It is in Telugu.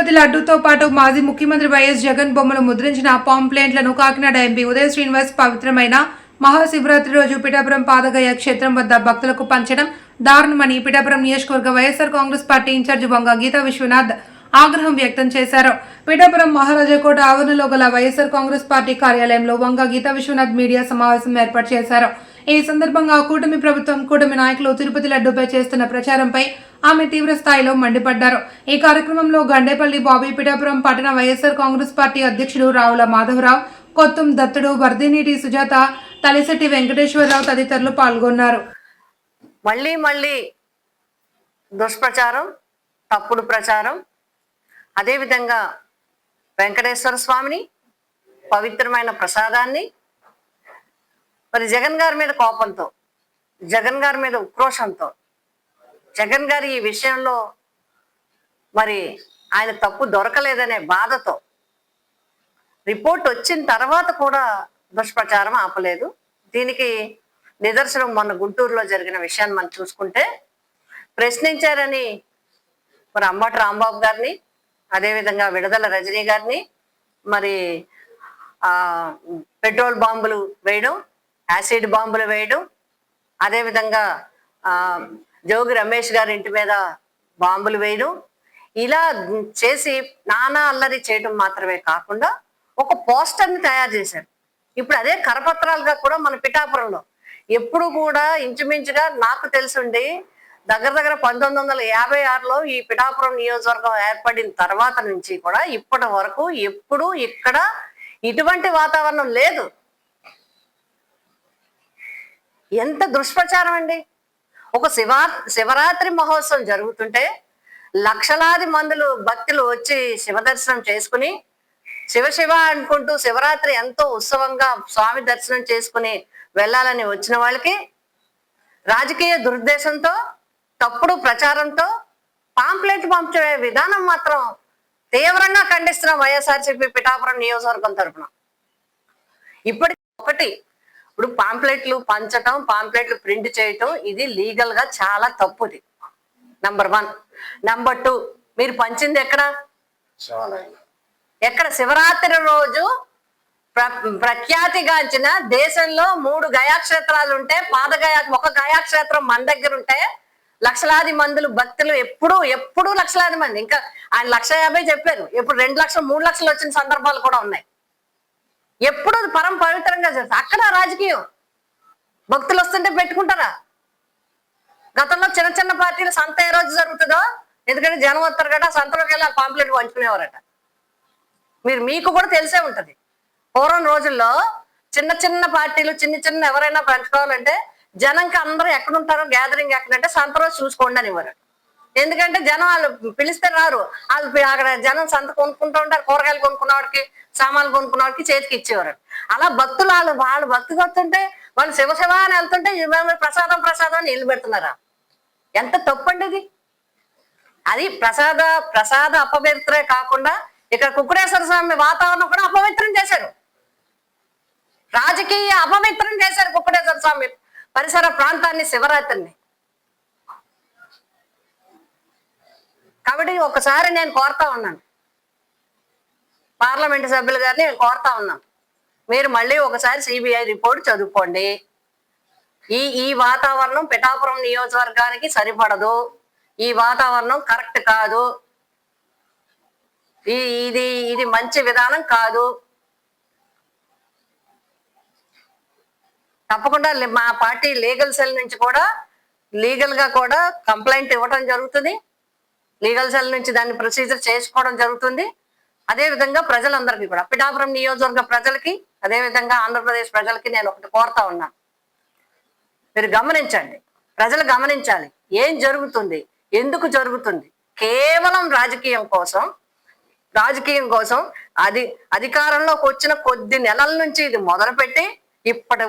తిరుపతి లడ్డూతో పాటు మాజీ ముఖ్యమంత్రి వైఎస్ జగన్ బొమ్మలు ముద్రించిన పాంప్లెంట్లను కాకినాడ ఎంపీ ఉదయ శ్రీనివాస్ పవిత్రమైన మహాశివరాత్రి రోజు పిఠాపురం పాదగయ క్షేత్రం వద్ద భక్తులకు పంచడం దారుణమని పిఠాపురం నియోజకవర్గ వైఎస్ఆర్ కాంగ్రెస్ పార్టీ ఇన్ఛార్జి వంగ గీతా విశ్వనాథ్ ఆగ్రహం వ్యక్తం చేశారు. పిఠాపురం మహారాజాకోట ఆవరణలో గల వైఎస్ఆర్ కాంగ్రెస్ పార్టీ కార్యాలయంలో వంగ గీతా విశ్వనాథ్ మీడియా సమావేశం ఏర్పాటు చేశారు. ఈ సందర్భంగా కూటమి ప్రభుత్వం కూటమి నాయకులు తిరుపతి లడ్డూపై చేస్తున్న ప్రచారంపై ఆమె తీవ్ర స్థాయిలో మండిపడ్డారు. ఈ కార్యక్రమంలో గండేపల్లి బాబీ, పిఠాపురం పట్టణ వైఎస్ఆర్ కాంగ్రెస్ పార్టీ అధ్యక్షుడు రావుల మాధవరావు, కొత్తం దత్తుడు, వర్ధినీటి సుజాత, తలిశెట్టి వెంకటేశ్వరరావు తదితరులు పాల్గొన్నారు. మళ్ళీ దుష్ప్రచారం, తప్పుడు ప్రచారం, అదేవిధంగా వెంకటేశ్వర స్వామిని, పవిత్రమైన ప్రసాదాన్ని మరి జగన్ గారి మీద కోపంతో, జగన్ గారి మీద ఉక్రోషంతో, జగన్ గారి ఈ విషయంలో మరి ఆయన తప్పు దొరకలేదనే బాధతో రిపోర్ట్ వచ్చిన తర్వాత కూడా దుష్ప్రచారం ఆపలేదు. దీనికి నిదర్శనం మొన్న గుంటూరులో జరిగిన విషయాన్ని మనం చూసుకుంటే, ప్రశ్నించారని మరి అంబటి రాంబాబు గారిని, అదేవిధంగా విడుదల రజనీ గారిని మరి పెట్రోల్ బాంబులు వేయడం, యాసిడ్ బాంబులు వేయడం, అదేవిధంగా జోగి రమేష్ గారి ఇంటి మీద బాంబులు వేయడం, ఇలా చేసి నానా అల్లరి చేయడం మాత్రమే కాకుండా ఒక పోస్టర్ని తయారు చేశారు. ఇప్పుడు అదే కరపత్రాలుగా కూడా మన పిఠాపురంలో ఎప్పుడు కూడా ఇంచుమించుగా నాకు తెలుసుండి దగ్గర 1956లో ఈ పిఠాపురం నియోజకవర్గం ఏర్పడిన తర్వాత నుంచి కూడా ఇప్పటి వరకు ఎప్పుడు ఇక్కడ ఇటువంటి వాతావరణం లేదు. ఎంత దుష్ప్రచారం అండి! ఒక శివరాత్రి మహోత్సవం జరుగుతుంటే లక్షలాది మందులు భక్తులు వచ్చి శివ దర్శనం చేసుకుని శివ అనుకుంటూ శివరాత్రి ఎంతో ఉత్సవంగా స్వామి దర్శనం చేసుకుని వెళ్ళాలని వచ్చిన వాళ్ళకి రాజకీయ దురుద్దేశంతో, తప్పుడు ప్రచారంతో పాంప్లెట్ పంపే విధానం మాత్రం తీవ్రంగా ఖండిస్తున్నాం వైఎస్ఆర్సీపీ పిఠాపురం నియోజకవర్గం తరఫున. ఇప్పుడు పాంప్లెట్లు పంచటం, పాంప్లెట్లు ప్రింట్ చేయటం ఇది లీగల్ గా చాలా తప్పుది. నంబర్ 1. నంబర్ 2, మీరు పంచింది ఎక్కడ? శివరాత్రి రోజు ప్రఖ్యాతిగాంచిన దేశంలో 3 గయాక్షేత్రాలు ఉంటే, ఒక గయాక్షేత్రం మన దగ్గర ఉంటే లక్షలాది మందులు భక్తులు ఎప్పుడు లక్షలాది మంది, ఇంకా ఆయన 150 చెప్పారు, ఇప్పుడు 2 లక్షలు 3 లక్షలు వచ్చిన సందర్భాలు కూడా ఉన్నాయి. ఎప్పుడు పరం పవిత్రంగా చేస్తారు. అక్కడ రాజకీయం, భక్తులు వస్తుంటే పెట్టుకుంటారా? గతంలో చిన్న పార్టీలు సంత ఏ రోజు జరుగుతుందో, ఎందుకంటే జనం వస్తారు కదా, సంతలోకి వెళ్ళి పాంప్లెట్ పంచుకునేవారట. మీకు కూడా తెలిసే ఉంటది. పూర్వం రోజుల్లో చిన్న పార్టీలు చిన్న ఎవరైనా పంచుకోవాలంటే జనంకి అందరూ ఎక్కడుంటారో గ్యాదరింగ్ ఎక్కడంటే సంత రోజు చూసుకోండి అనేవారు. ఎందుకంటే జనం వాళ్ళు పిలిస్తే రారు, వాళ్ళు అక్కడ జనం సంత కొనుక్కుంటూ ఉంటారు. కూరగాయలు కొనుక్కున్న వాడికి, సామాన్లు కొనుక్కున్న వాడికి చేతికి ఇచ్చేవారు. అలా భక్తులు వాళ్ళు భక్తికి వస్తుంటే, వాళ్ళు శివ అని వెళ్తుంటే ప్రసాదం అని ఇల్లు పెడుతున్నారా? ఎంత తప్పండి ఇది! అది ప్రసాద అపవిత్రే కాకుండా ఇక్కడ కుక్కుడేశ్వర స్వామి వాతావరణం కూడా అపవిత్రం చేశారు, రాజకీయ అపవిత్రం చేశారు కుక్కుడేశ్వర స్వామి పరిసర ప్రాంతాన్ని, శివరాత్రిని. కాబట్టి ఒకసారి నేను కోరుతా ఉన్నాను, పార్లమెంటు సభ్యులు గారిని కోరుతా ఉన్నాను, మీరు మళ్ళీ ఒకసారి సిబిఐ రిపోర్ట్ చదువుకోండి. ఈ వాతావరణం పిఠాపురం నియోజకవర్గానికి సరిపడదు, ఈ వాతావరణం కరెక్ట్ కాదు, ఇది మంచి విధానం కాదు. తప్పకుండా మా పార్టీ లీగల్ సెల్ నుంచి కూడా లీగల్ గా కూడా కంప్లైంట్ ఇవ్వడం జరుగుతుంది. లీగల్ సెల్ నుంచి దాన్ని ప్రొసీజర్ చేసుకోవడం జరుగుతుంది. అదేవిధంగా ప్రజలందరికీ కూడా, పిఠాపురం నియోజకవర్గ ప్రజలకి, అదేవిధంగా ఆంధ్రప్రదేశ్ ప్రజలకి నేను ఒకటి కోరుతా ఉన్నాను, మీరు గమనించండి, ప్రజలు గమనించాలి ఏం జరుగుతుంది, ఎందుకు జరుగుతుంది. కేవలం రాజకీయం కోసం అధికారంలోకి వచ్చిన కొద్ది నెలల నుంచి ఇది మొదలుపెట్టి ఇప్పటి